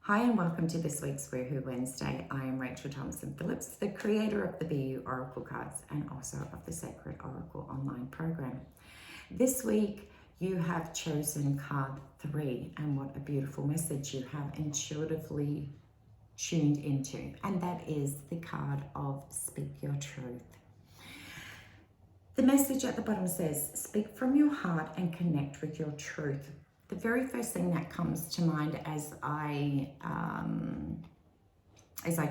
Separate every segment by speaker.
Speaker 1: Hi and welcome to this week's Woohoo Wednesday. I am Rachael Thompson Phillips, the creator of the BEYOU Oracle Cards and also of the Sacred Oracle online program. This week you have chosen card 3, and what a beautiful message you have intuitively tuned into, and that is the card of Speak Your Truth. The message at the bottom says, speak from your heart and connect with your truth. The very first thing that comes to mind as I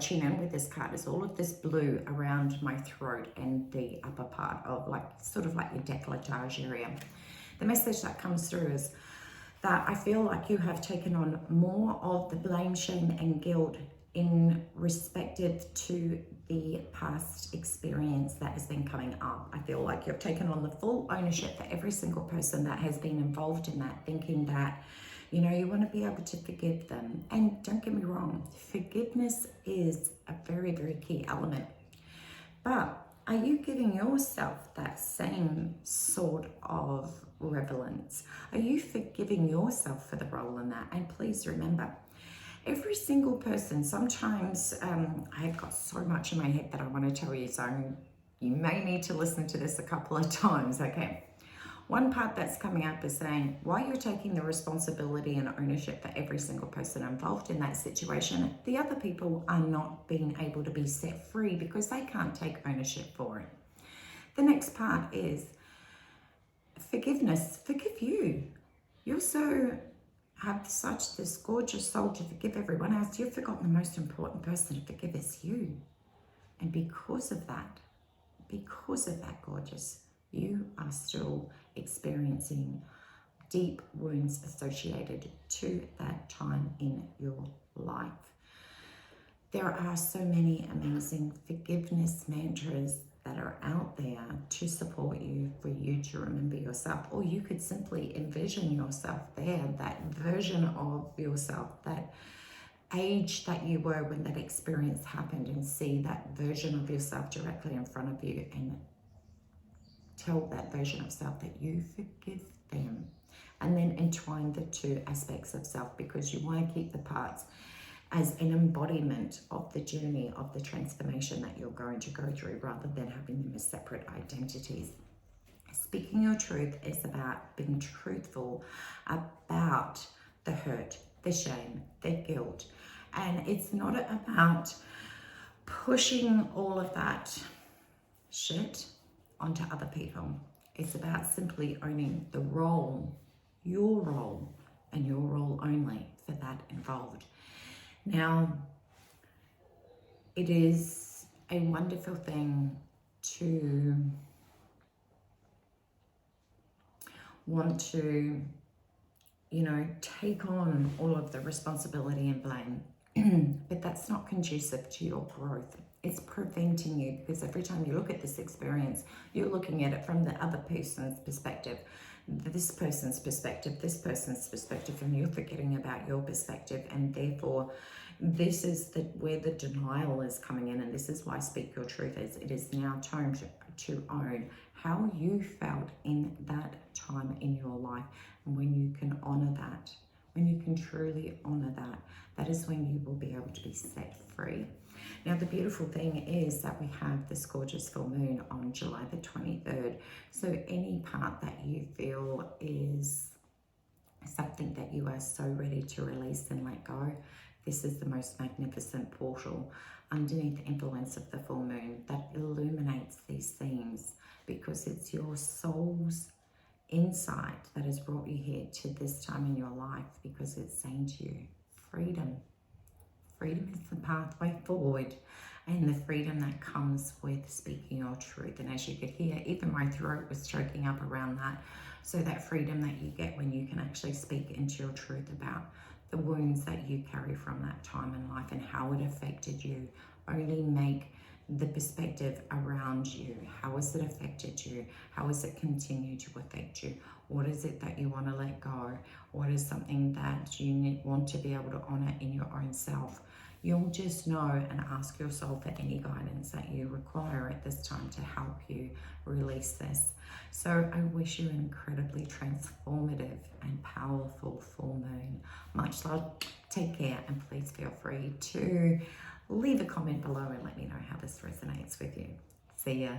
Speaker 1: tune in with this card is all of this blue around my throat and the upper part of sort of like your décolletage area. The message that comes through is that I feel like you have taken on more of the blame, shame and guilt in respective to the past experience that has been coming up. I feel like you've taken on the full ownership for every single person that has been involved in that, thinking that, you know, you want to be able to forgive them. And don't get me wrong, forgiveness is a very, very key element. But are you giving yourself that same sort of relevance? Are you forgiving yourself for the role in that? And please remember, every single person, sometimes I've got so much in my head that I want to tell you, so you may need to listen to this a couple of times, okay? One part that's coming up is saying, while you're taking the responsibility and ownership for every single person involved in that situation, the other people are not being able to be set free because they can't take ownership for it. The next part is forgiveness. Forgive you. You're so have such this gorgeous soul to forgive everyone else. You've forgotten the most important person to forgive is you. And because of that gorgeous, you are still experiencing deep wounds associated to that time in your life. There are so many amazing forgiveness mantras that are out there to support you, for you to remember yourself, or you could simply envision yourself there, that version of yourself, that age that you were when that experience happened, and see that version of yourself directly in front of you and tell that version of self that you forgive them, and then entwine the two aspects of self, because you want to keep the parts as an embodiment of the journey of the transformation that you're going to go through, rather than having them as separate identities. Speaking your truth is about being truthful about the hurt, the shame, the guilt. And it's not about pushing all of that shit onto other people. It's about simply owning the role, your role, and your role only for that involved. Now, it is a wonderful thing to want to, you know, take on all of the responsibility and blame, but that's not conducive to your growth. It's preventing you, because every time you look at this experience, you're looking at it from the other person's perspective, this person's perspective, and you're forgetting about your perspective. And therefore, this is where the denial is coming in, and this is why Speak Your Truth is. It is now time to own how you felt in that time in your life. And when you can honor that, when you can truly honor that, that is when you will be able to be set free. Now, the beautiful thing is that we have this gorgeous full moon on July the 23rd. So any part that you feel is something that you are so ready to release and let go, this is the most magnificent portal underneath the influence of the full moon that illuminates these themes, because it's your soul's insight that has brought you here to this time in your life, because it's saying to you, freedom. Freedom is the pathway forward, and the freedom that comes with speaking your truth. And as you could hear, even my throat was choking up around that. So that freedom that you get when you can actually speak into your truth about the wounds that you carry from that time in life and how it affected you, only make the perspective around you. How has it affected you? How has it continued to affect you? What is it that you want to let go? What is something that you want to be able to honor in your own self? You'll just know, and ask yourself for any guidance that you require at this time to help you release this. So I wish you an incredibly transformative and powerful full moon. Much love, take care, and please free to leave a comment below and let me know how this resonates with you. See ya.